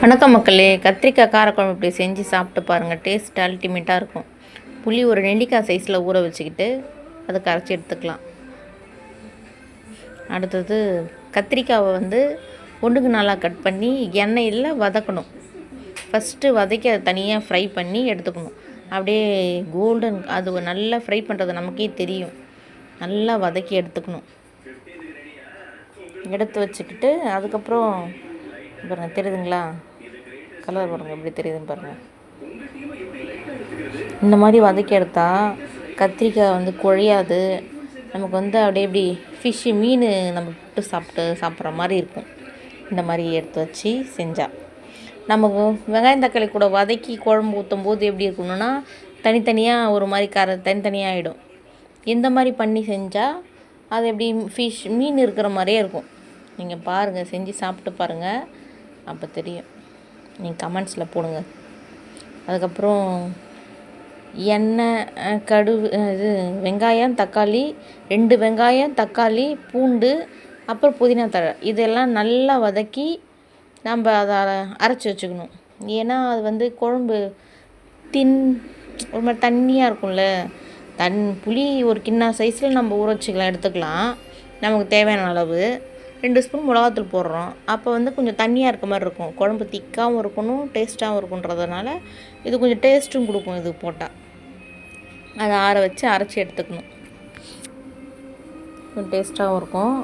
வணக்கம் மக்களே, கத்திரிக்காய் காரக்குழம்பு இப்படி செஞ்சு சாப்பிட்டு பாருங்கள். டேஸ்ட் அல்டிமேட்டாக இருக்கும். புளி ஒரு நெல்லிக்காய் சைஸில் ஊற வச்சுக்கிட்டு அதை கரைச்சி எடுத்துக்கலாம். அடுத்தது கத்திரிக்காவை ஒன்றுக்கு நாளாக கட் பண்ணி எண்ணெயில் வதக்கணும். ஃபஸ்ட்டு வதக்கி அதை தனியாக ஃப்ரை பண்ணி எடுத்துக்கணும். அப்படியே கோல்டன் அது நல்லா ஃப்ரை பண்ணுறது நமக்கே தெரியும். நல்லா வதக்கி எடுத்துக்கணும். எடுத்து வச்சுக்கிட்டு அதுக்கப்புறம் பாருங்கள், தெரியுதுங்களா? கலர் பாருங்கள் எப்படி தெரியுதுன்னு பாருங்கள். இந்த மாதிரி வதக்கி எடுத்தால் கத்திரிக்காய் குழையாது. நமக்கு அப்படியே எப்படி ஃபிஷ்ஷு மீன் நம்ம சாப்பிட்ற மாதிரி இருக்கும். இந்த மாதிரி எடுத்து வச்சு செஞ்சால் நமக்கு வெங்காயம் தக்காளி கூட வதக்கி குழம்பு ஊற்றும் போது எப்படி இருக்கணும்னா தனித்தனியாக ஒரு மாதிரி தனித்தனியாக ஆகிடும். இந்த மாதிரி பண்ணி செஞ்சால் அது எப்படி ஃபிஷ் மீன் இருக்கிற மாதிரியே இருக்கும். நீங்கள் பாருங்கள், செஞ்சு சாப்பிட்டு பாருங்கள், அப்போ தெரியும். நீங்கள் கமெண்ட்ஸில் போடுங்க. அதுக்கப்புறம் எண்ணெய், கடுகு, வெங்காயம், தக்காளி, 2 வெங்காயம், தக்காளி, பூண்டு, அப்புறம் புதினா தழை இதெல்லாம் நல்லா வதக்கி நம்ம அதை அரைச்சி வச்சுக்கணும். ஏன்னா அது குழம்பு ஒரு மாதிரி தண்ணியாக இருக்கும்ல. புளி ஒரு கிண்ணம் சைஸில் நம்ம ஊற வச்சுக்கலாம், எடுத்துக்கலாம். நமக்கு தேவையான அளவு 2 ஸ்பூன் மிளகாத்தூள் போடுறோம். அப்போ கொஞ்சம் தண்ணியாக இருக்க மாதிரி இருக்கும். குழம்பு திக்காகவும் இருக்கணும், டேஸ்ட்டாகவும் இருக்குன்றதுனால இது கொஞ்சம் டேஸ்ட்டும் கொடுக்கும். இது போட்டால் அதை ஆற வச்சு அரைச்சி எடுத்துக்கணும். கொஞ்சம் டேஸ்ட்டாகவும் இருக்கும்.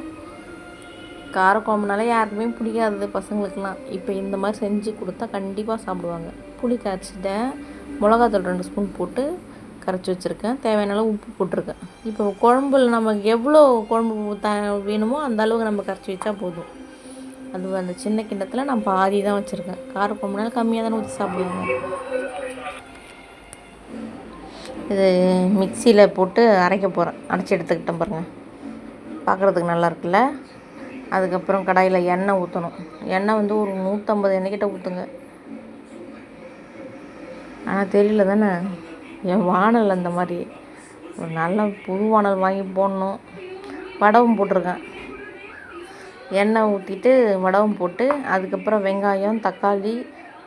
காரக்குழம்புனால யாருக்குமே பிடிக்காது பசங்களுக்கெலாம். இப்போ இந்த மாதிரி செஞ்சு கொடுத்தா கண்டிப்பாக சாப்பிடுவாங்க. புளி கரைச்சிட்டேன், மிளகாத்தூள் 2 ஸ்பூன் போட்டு கரைச்சி வச்சுருக்கேன். தேவையான அளவு உப்பு போட்டிருக்கேன். இப்போ குழம்புல நமக்கு எவ்வளோ குழம்பு வேணுமோ அந்த அளவுக்கு நம்ம கரைச்சி வச்சா போதும். அது அந்த சின்ன கிண்ணத்தில் நான் பாதி தான் வச்சுருக்கேன். காரக்குழம்புனால கம்மியாக தானே ஊற்றி சாப்பிடுவாங்க. இது மிக்சியில் போட்டு அரைக்க போகிறேன். அரைச்சி எடுத்துக்கிட்டேன் பாருங்கள், பார்க்குறதுக்கு நல்லா இருக்குல்ல. அதுக்கப்புறம் கடாயில் எண்ணெய் ஊற்றணும். எண்ணெய் ஒரு 150 எண்ணெய்கிட்ட ஊற்றுங்க. ஆனால் தெரியல தானே, என் வானல் அந்த மாதிரி ஒரு நல்ல புது வானல் வாங்கி போடணும். வடகம் போட்டிருக்கேன். எண்ணெய் ஊற்றிட்டு வடகம் போட்டு அதுக்கப்புறம் வெங்காயம், தக்காளி,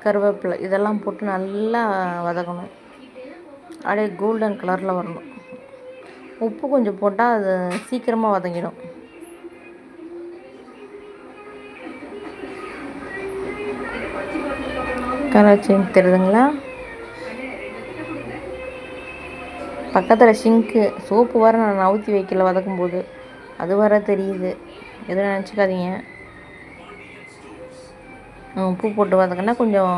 கருவேப்பிலை இதெல்லாம் போட்டு நல்லா வதக்கணும். அப்படியே கோல்டன் கலரில் வரணும். உப்பு கொஞ்சம் போட்டால் அது சீக்கிரமாக வதங்கிடும். கலர் சேஞ்ச் தெரியுதுங்களா? பக்கத்தில் ஷிங்க்கு சோப்பு வர நான் நவுத்தி வைக்கல வதக்கும்போது, அது வர தெரியுது. எதுவும் நினச்சிக்காதீங்க. உப்பு போட்டு வதக்கினா கொஞ்சம்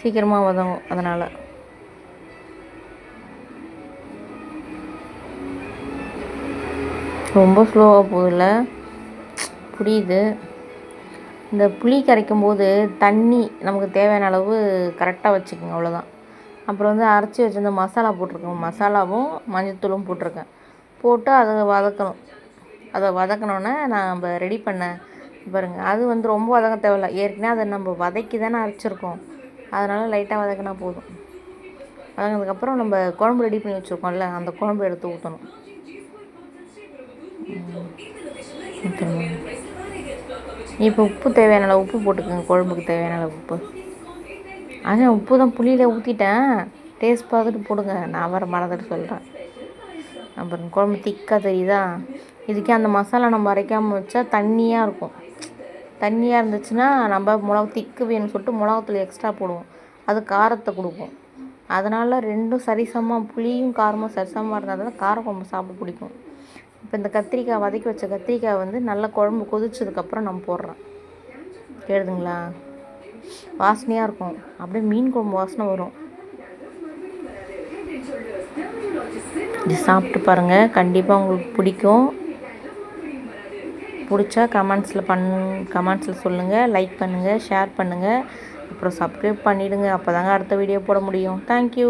சீக்கிரமாக வதங்கும். அதனால் ரொம்ப ஸ்லோவாக போதில்ல, புரியுது. இந்த புளி கரைக்கும் போது தண்ணி நமக்கு தேவையான அளவு கரெக்டாக வச்சுக்கோங்க, அவ்வளோதான். அப்புறம் அரைச்சி வச்சுருந்த மசாலா போட்டிருக்கேன். மசாலாவும் மஞ்சத்தூளும் போட்டிருக்கேன். போட்டு அதை வதக்கணும். அதை வதக்கினோன்னே நம்ம ரெடி பண்ண பாருங்கள், அது ரொம்ப வதக்க தேவையில்ல. ஏற்கனவே அதை நம்ம வதக்கி தானே அரைச்சிருக்கோம். அதனால் லைட்டாக வதக்கினா போதும். வதங்கினதுக்கப்புறம் நம்ம குழம்பு ரெடி பண்ணி வச்சுருக்கோம்ல, அந்த குழம்பு எடுத்து ஊற்றணும். இப்போ உப்பு தேவையான அளவு உப்பு போட்டுக்கோங்க. குழம்புக்கு தேவையான அளவு உப்பு. ஆனால் உப்பு தான் புளியில் ஊற்றிட்டேன். டேஸ்ட் பார்த்துட்டு போடுங்க. நான் வர மறந்துட்டு சொல்கிறேன். அப்புறம் குழம்பு திக்காக தெரியுதா? இதுக்கே அந்த மசாலா நம்ம அரைக்காமல் வச்சா தண்ணியாக இருக்கும். தண்ணியாக இருந்துச்சுன்னா நம்ம திக்கு வேணும்னு சொல்லிட்டு மிளகாத்தூள் எக்ஸ்ட்ரா போடுவோம். அது காரத்தை கொடுக்கும். அதனால் ரெண்டும் சரிசமமாக, புளியும் காரமும் சரிசமமாக இருந்தால் தான் காரக்குழம்பு சாப்பிட பிடிக்கும். இப்போ இந்த கத்திரிக்காய் வதக்கி வச்ச கத்திரிக்காய் நல்லா குழம்பு கொதிச்சதுக்கப்புறம் நம்ம போடுறேன். கேளுதுங்களா? வாசனையாக இருக்கும். அப்படியே மீன் குழம்பு வாசனை வரும். இது சாப்பிட்டு பாருங்கள், கண்டிப்பாக உங்களுக்கு பிடிக்கும். பிடிச்சா கமெண்ட்ஸில் சொல்லுங்கள், லைக் பண்ணுங்கள், ஷேர் பண்ணுங்கள், அப்புறம் சப்ஸ்கிரைப் பண்ணிவிடுங்க. அப்போ தாங்க அடுத்த வீடியோ போட முடியும். தேங்க்யூ.